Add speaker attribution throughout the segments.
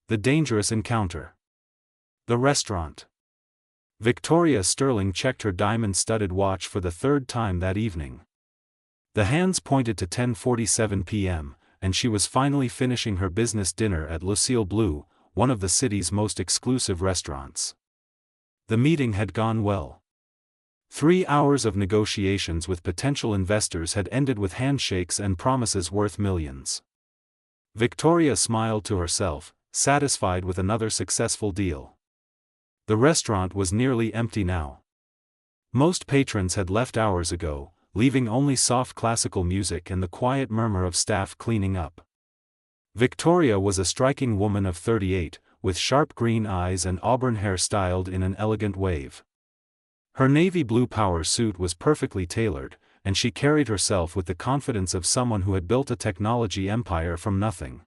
Speaker 1: The dangerous encounter. The restaurant. Victoria Sterling checked her diamond-studded watch for the third time that evening. The hands pointed to 10:47 p.m., and she was finally finishing her business dinner at Lucille Bleu, one of the city's most exclusive restaurants. The meeting had gone well. 3 hours of negotiations with potential investors had ended with handshakes and promises worth millions. Victoria smiled to herself, satisfied with another successful deal. The restaurant was nearly empty now. Most patrons had left hours ago, leaving only soft classical music and the quiet murmur of staff cleaning up. Victoria was a striking woman of 38, with sharp green eyes and auburn hair styled in an elegant wave. Her navy blue power suit was perfectly tailored, and she carried herself with the confidence of someone who had built a technology empire from nothing.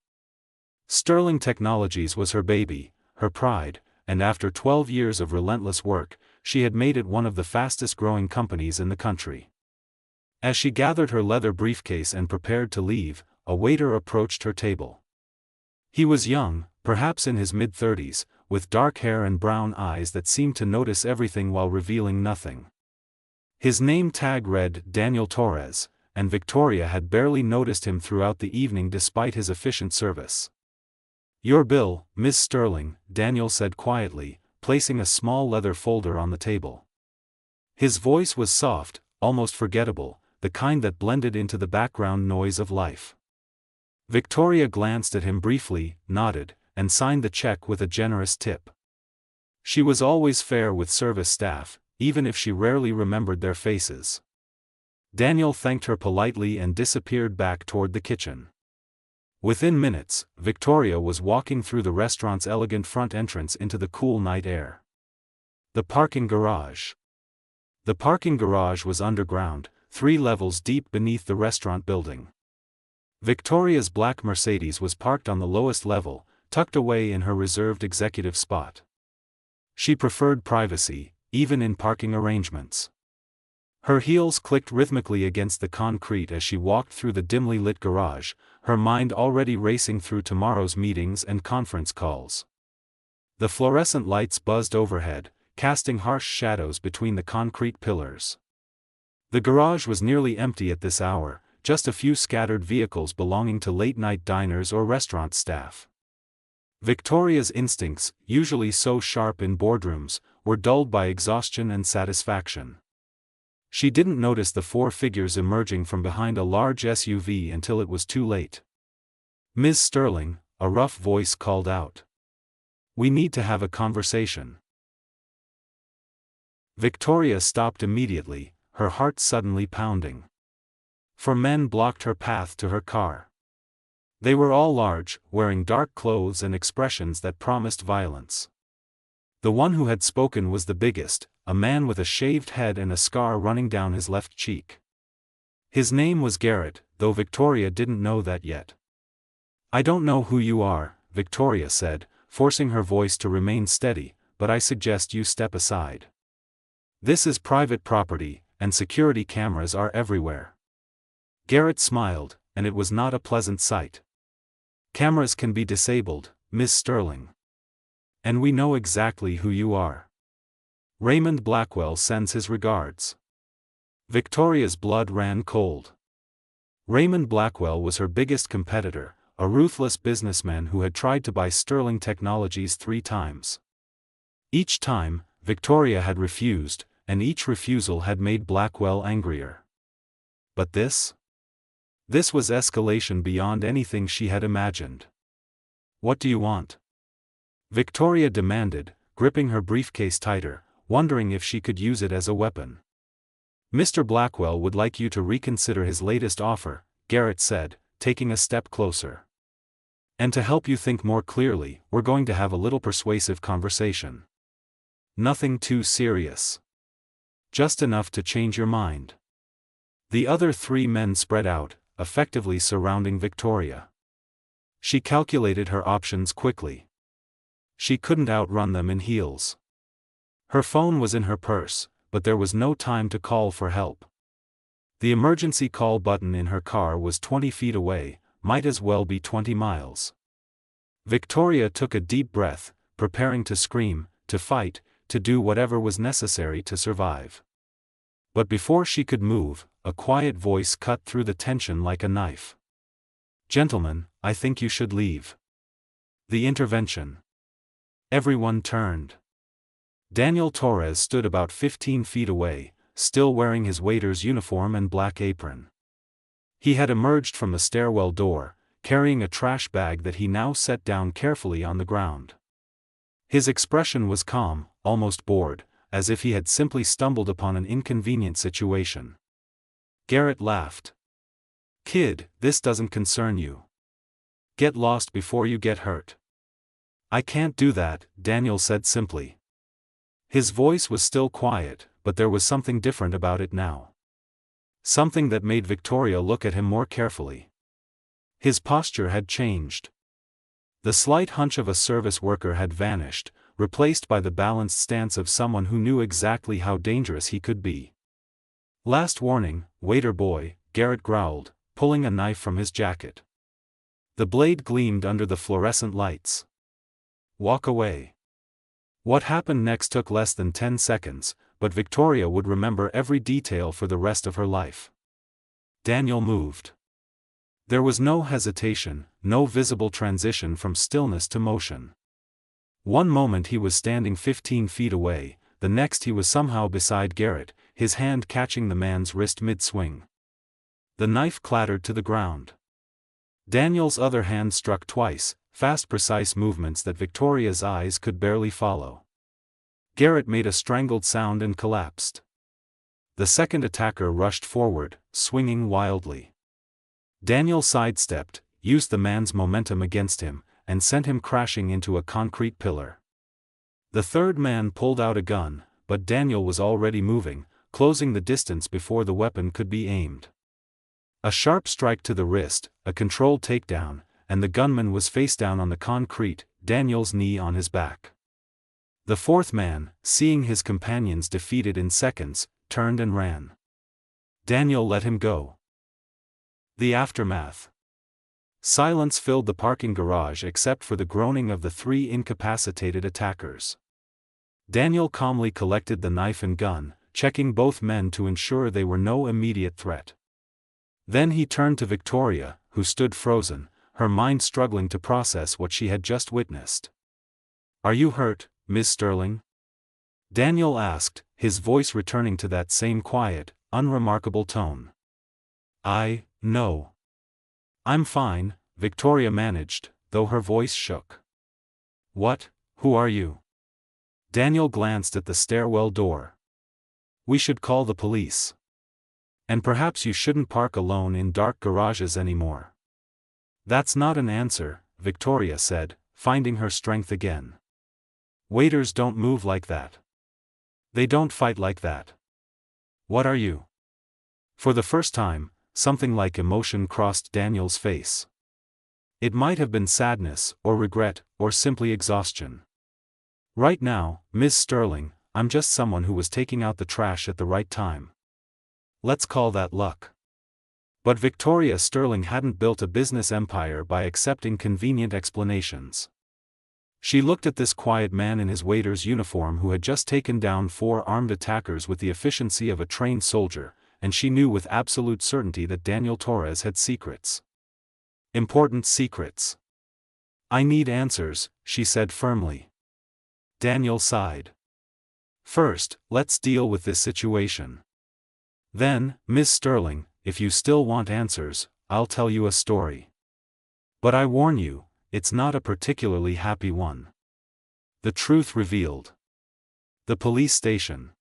Speaker 1: Sterling Technologies was her baby, her pride, and after 12 years of relentless work, she had made it one of the fastest-growing companies in the country. As she gathered her leather briefcase and prepared to leave, a waiter approached her table. He was young, perhaps in his mid-30s, with dark hair and brown eyes that seemed to notice everything while revealing nothing. His name tag read Daniel Torres, and Victoria had barely noticed him throughout the evening despite his efficient service. "Your bill, Miss Sterling," Daniel said quietly, placing a small leather folder on the table. His voice was soft, almost forgettable, the kind that blended into the background noise of life. Victoria glanced at him briefly, nodded, and signed the check with a generous tip. She was always fair with service staff, even if she rarely remembered their faces. Daniel thanked her politely and disappeared back toward the kitchen. Within minutes, Victoria was walking through the restaurant's elegant front entrance into the cool night air. The parking garage. The parking garage was underground, 3 levels deep beneath the restaurant building. Victoria's black Mercedes was parked on the lowest level, tucked away in her reserved executive spot. She preferred privacy, even in parking arrangements. Her heels clicked rhythmically against the concrete as she walked through the dimly lit garage, her mind already racing through tomorrow's meetings and conference calls. The fluorescent lights buzzed overhead, casting harsh shadows between the concrete pillars. The garage was nearly empty at this hour, just a few scattered vehicles belonging to late-night diners or restaurant staff. Victoria's instincts, usually so sharp in boardrooms, were dulled by exhaustion and satisfaction. She didn't notice the 4 figures emerging from behind a large SUV until it was too late. "Ms. Sterling," a rough voice called out. "We need to have a conversation." Victoria stopped immediately, her heart suddenly pounding. 4 men blocked her path to her car. They were all large, wearing dark clothes and expressions that promised violence. The one who had spoken was the biggest, a man with a shaved head and a scar running down his left cheek. His name was Garrett, though Victoria didn't know that yet. "I don't know who you are," Victoria said, forcing her voice to remain steady, "but I suggest you step aside. This is private property, and security cameras are everywhere." Garrett smiled, and it was not a pleasant sight. "Cameras can be disabled, Miss Sterling. And we know exactly who you are. Raymond Blackwell sends his regards." Victoria's blood ran cold. Raymond Blackwell was her biggest competitor, a ruthless businessman who had tried to buy Sterling Technologies 3 times. Each time, Victoria had refused, and each refusal had made Blackwell angrier. But this? This was escalation beyond anything she had imagined. "What do you want?" Victoria demanded, gripping her briefcase tighter, wondering if she could use it as a weapon. "Mr. Blackwell would like you to reconsider his latest offer," Garrett said, taking a step closer. "And to help you think more clearly, we're going to have a little persuasive conversation. Nothing too serious. Just enough to change your mind." The other 3 men spread out, effectively surrounding Victoria. She calculated her options quickly. She couldn't outrun them in heels. Her phone was in her purse, but there was no time to call for help. The emergency call button in her car was 20 feet away, might as well be 20 miles. Victoria took a deep breath, preparing to scream, to fight, to do whatever was necessary to survive. But before she could move, a quiet voice cut through the tension like a knife. "Gentlemen, I think you should leave." The intervention. Everyone turned. Daniel Torres stood about 15 feet away, still wearing his waiter's uniform and black apron. He had emerged from the stairwell door, carrying a trash bag that he now set down carefully on the ground. His expression was calm, almost bored, as if he had simply stumbled upon an inconvenient situation. Garrett laughed. "Kid, this doesn't concern you. Get lost before you get hurt." "I can't do that," Daniel said simply. His voice was still quiet, but there was something different about it now. Something that made Victoria look at him more carefully. His posture had changed. The slight hunch of a service worker had vanished, replaced by the balanced stance of someone who knew exactly how dangerous he could be. "Last warning, waiter boy," Garrett growled, pulling a knife from his jacket. The blade gleamed under the fluorescent lights. "Walk away." What happened next took less than 10 seconds, but Victoria would remember every detail for the rest of her life. Daniel moved. There was no hesitation, no visible transition from stillness to motion. One moment he was standing 15 feet away, the next he was somehow beside Garrett, his hand catching the man's wrist mid-swing. The knife clattered to the ground. Daniel's other hand struck twice, fast precise movements that Victoria's eyes could barely follow. Garrett made a strangled sound and collapsed. The second attacker rushed forward, swinging wildly. Daniel sidestepped, used the man's momentum against him, and sent him crashing into a concrete pillar. The third man pulled out a gun, but Daniel was already moving, closing the distance before the weapon could be aimed. A sharp strike to the wrist, a controlled takedown, and the gunman was face down on the concrete, Daniel's knee on his back. The fourth man, seeing his companions defeated in seconds, turned and ran. Daniel let him go. The aftermath. Silence filled the parking garage except for the groaning of the three incapacitated attackers. Daniel calmly collected the knife and gun, checking both men to ensure they were no immediate threat. Then he turned to Victoria, who stood frozen, her mind struggling to process what she had just witnessed. "Are you hurt, Miss Sterling?" Daniel asked, his voice returning to that same quiet, unremarkable tone. No. "I'm fine," Victoria managed, though her voice shook. "What? Who are you?" Daniel glanced at the stairwell door. "We should call the police. And perhaps you shouldn't park alone in dark garages anymore." "That's not an answer," Victoria said, finding her strength again. "Waiters don't move like that. They don't fight like that. What are you?" For the first time, something like emotion crossed Daniel's face. It might have been sadness, or regret, or simply exhaustion. "Right now, Miss Sterling, I'm just someone who was taking out the trash at the right time. Let's call that luck." But Victoria Sterling hadn't built a business empire by accepting convenient explanations. She looked at this quiet man in his waiter's uniform who had just taken down 4 armed attackers with the efficiency of a trained soldier, and she knew with absolute certainty that Daniel Torres had secrets. Important secrets. "I need answers," she said firmly. Daniel sighed. "First, let's deal with this situation. Then, Miss Sterling, if you still want answers, I'll tell you a story. But I warn you, it's not a particularly happy one." The truth revealed. The police station.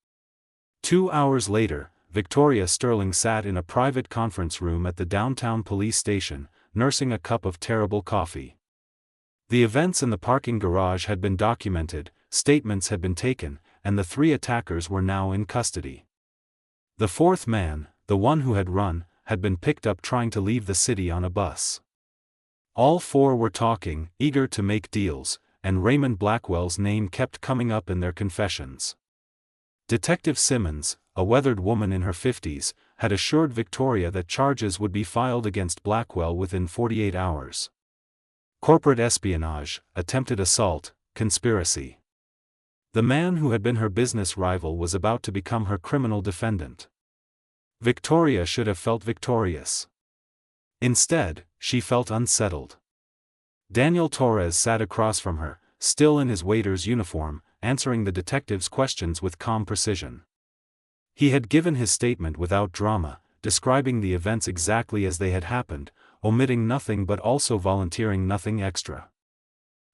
Speaker 1: 2 hours later, Victoria Sterling sat in a private conference room at the downtown police station, nursing a cup of terrible coffee. The events in the parking garage had been documented, statements had been taken, and the 3 attackers were now in custody. The fourth man, the one who had run, had been picked up trying to leave the city on a bus. All 4 were talking, eager to make deals, and Raymond Blackwell's name kept coming up in their confessions. Detective Simmons, a weathered woman in her 50s, had assured Victoria that charges would be filed against Blackwell within 48 hours. corporate espionage, attempted assault, conspiracy. The man who had been her business rival was about to become her criminal defendant. Victoria should have felt victorious. Instead, she felt unsettled. Daniel Torres sat across from her, still in his waiter's uniform, answering the detective's questions with calm precision. He had given his statement without drama, describing the events exactly as they had happened, omitting nothing but also volunteering nothing extra.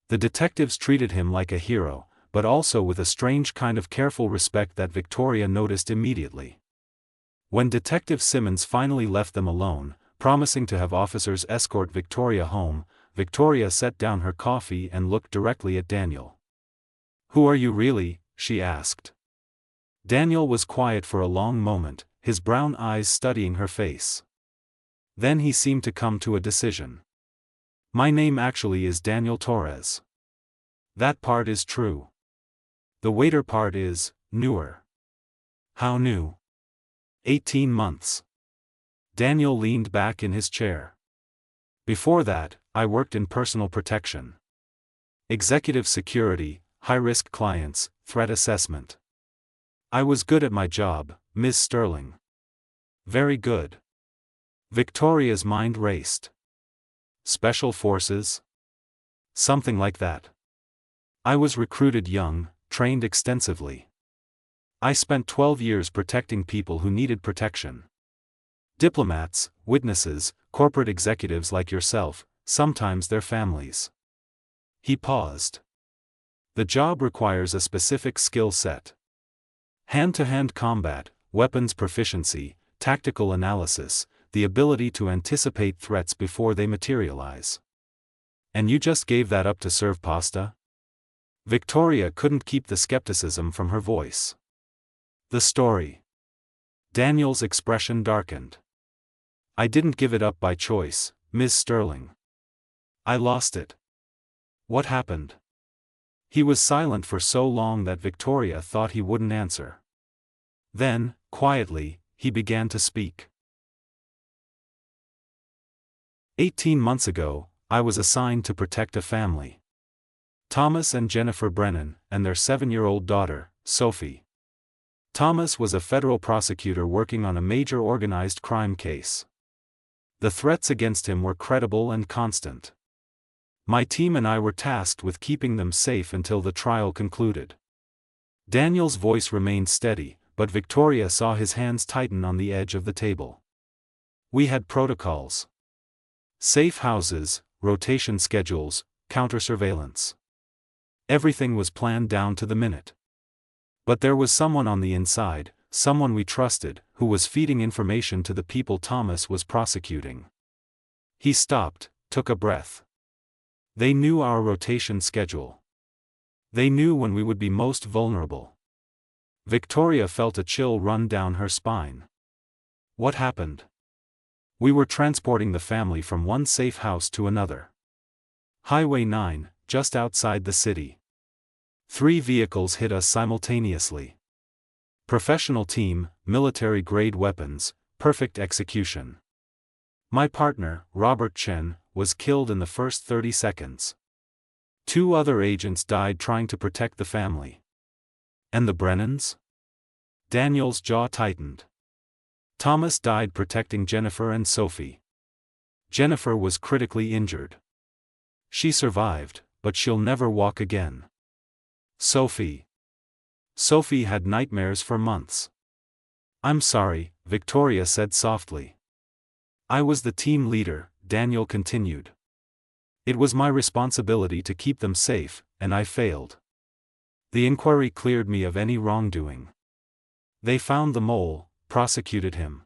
Speaker 1: The detectives treated him like a hero, but also with a strange kind of careful respect that Victoria noticed immediately. When Detective Simmons finally left them alone, promising to have officers escort Victoria home, Victoria set down her coffee and looked directly at Daniel. "Who are you really?" she asked. Daniel was quiet for a long moment, his brown eyes studying her face. Then he seemed to come to a decision. "My name actually is Daniel Torres." "That part is true. The waiter part is newer." "How new?" 18 months. Daniel leaned back in his chair. "Before that, I worked in personal protection. Executive security, high-risk clients, threat assessment. I was good at my job, Ms. Sterling." "Very good." Victoria's mind raced. "Special forces?" "Something like that. I was recruited young, trained extensively. I spent 12 years protecting people who needed protection. Diplomats, witnesses, corporate executives like yourself, sometimes their families." He paused. "The job requires a specific skill set. Hand-to-hand combat, weapons proficiency, tactical analysis, the ability to anticipate threats before they materialize. And you just gave that up to serve pasta?" Victoria couldn't keep the skepticism from her voice. "The story." Daniel's expression darkened. "I didn't give it up by choice, Ms. Sterling. I lost it." "What happened?" He was silent for so long that Victoria thought he wouldn't answer. Then, quietly, he began to speak. 18 months ago, I was assigned to protect a family. Thomas and Jennifer Brennan, and their 7-year-old daughter, Sophie. Thomas was a federal prosecutor working on a major organized crime case. The threats against him were credible and constant. My team and I were tasked with keeping them safe until the trial concluded. Daniel's voice remained steady, but Victoria saw his hands tighten on the edge of the table. "We had protocols. Safe houses, rotation schedules, counter-surveillance. Everything was planned down to the minute. But there was someone on the inside, someone we trusted, who was feeding information to the people Thomas was prosecuting." He stopped, took a breath. "They knew our rotation schedule. They knew when we would be most vulnerable." Victoria felt a chill run down her spine. "What happened?" "We were transporting the family from one safe house to another. Highway 9, just outside the city. 3 vehicles hit us simultaneously. Professional team, military-grade weapons, perfect execution. My partner, Robert Chen, was killed in the first 30 seconds. 2 other agents died trying to protect the family." "And the Brennans?" Daniel's jaw tightened. "Thomas died protecting Jennifer and Sophie. Jennifer was critically injured. She survived, but she'll never walk again. Sophie had nightmares for months." "I'm sorry," Victoria said softly. "I was the team leader," Daniel continued. "It was my responsibility to keep them safe, and I failed. The inquiry cleared me of any wrongdoing. They found the mole, prosecuted him.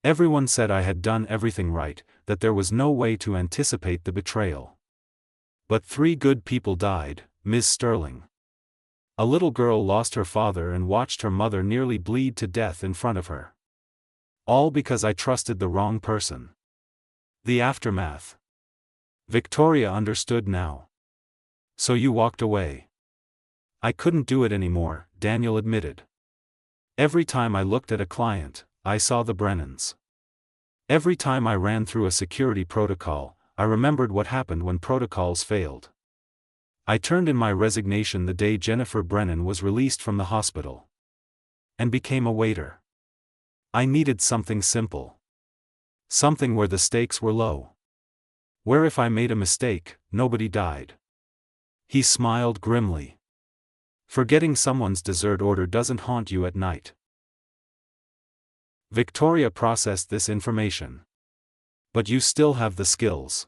Speaker 1: Everyone said I had done everything right, that there was no way to anticipate the betrayal. But 3 good people died, Ms. Sterling. A little girl lost her father and watched her mother nearly bleed to death in front of her. All because I trusted the wrong person. The aftermath." Victoria understood now. "So you walked away?" "I couldn't do it anymore," Daniel admitted. "Every time I looked at a client, I saw the Brennans. Every time I ran through a security protocol, I remembered what happened when protocols failed. I turned in my resignation the day Jennifer Brennan was released from the hospital. And became a waiter. I needed something simple. Something where the stakes were low. Where if I made a mistake, nobody died. He smiled grimly. Forgetting someone's dessert order doesn't haunt you at night. Victoria processed this information. But you still have the skills.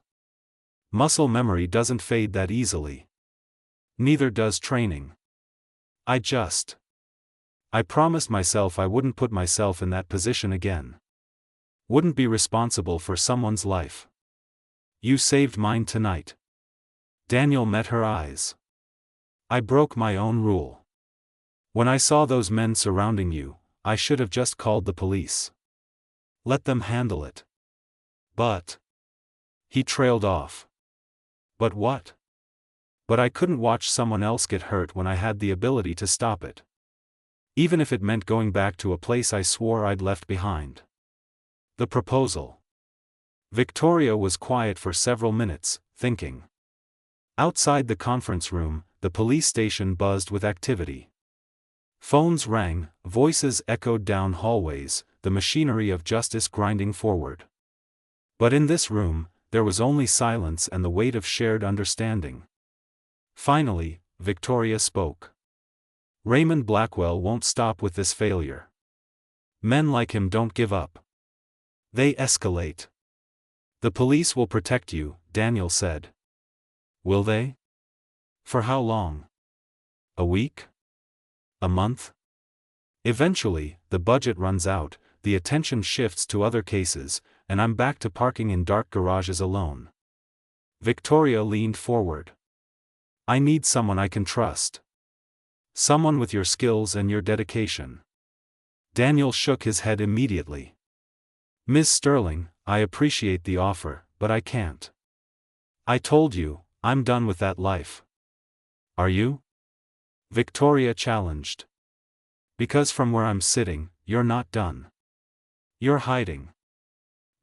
Speaker 1: Muscle memory doesn't fade that easily. Neither does training. I promised myself I wouldn't put myself in that position again. Wouldn't be responsible for someone's life. You saved mine tonight. Daniel met her eyes. I broke my own rule. When I saw those men surrounding you, I should have just called the police. Let them handle it. But... He trailed off. But what? But I couldn't watch someone else get hurt when I had the ability to stop it. Even if it meant going back to a place I swore I'd left behind. The proposal. Victoria was quiet for several minutes, thinking. Outside the conference room, the police station buzzed with activity. Phones rang, voices echoed down hallways, the machinery of justice grinding forward. But in this room, there was only silence and the weight of shared understanding. Finally, Victoria spoke. Raymond Blackwell won't stop with this failure. Men like him don't give up. They escalate. The police will protect you, Daniel said. Will they? For how long? A week? A month? Eventually, the budget runs out, the attention shifts to other cases, and I'm back to parking in dark garages alone. Victoria leaned forward. I need someone I can trust. Someone with your skills and your dedication. Daniel shook his head immediately. Ms. Sterling, I appreciate the offer, but I can't. I told you, I'm done with that life. Are you? Victoria challenged. Because from where I'm sitting, you're not done. You're hiding.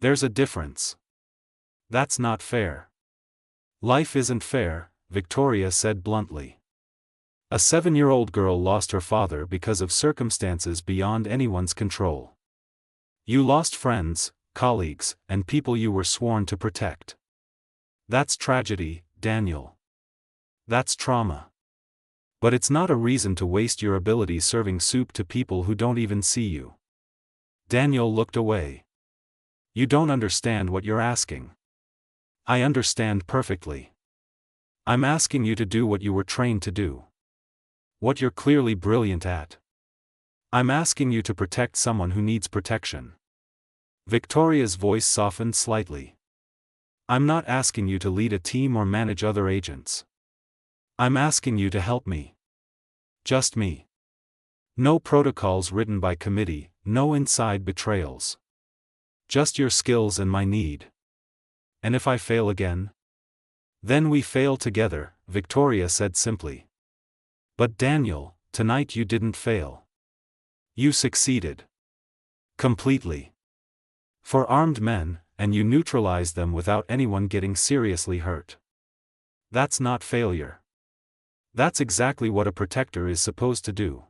Speaker 1: There's a difference. That's not fair. Life isn't fair, Victoria said bluntly. A 7-year-old girl lost her father because of circumstances beyond anyone's control. You lost friends, colleagues, and people you were sworn to protect. That's tragedy, Daniel. That's trauma. But it's not a reason to waste your ability serving soup to people who don't even see you. Daniel looked away. You don't understand what you're asking. I understand perfectly. I'm asking you to do what you were trained to do. What you're clearly brilliant at. I'm asking you to protect someone who needs protection. Victoria's voice softened slightly. I'm not asking you to lead a team or manage other agents. I'm asking you to help me. Just me. No protocols written by committee, no inside betrayals. Just your skills and my need. And if I fail again? Then we fail together, Victoria said simply. But Daniel, tonight you didn't fail. You succeeded. Completely. For armed men, and you neutralized them without anyone getting seriously hurt. That's not failure. That's exactly what a protector is supposed to do.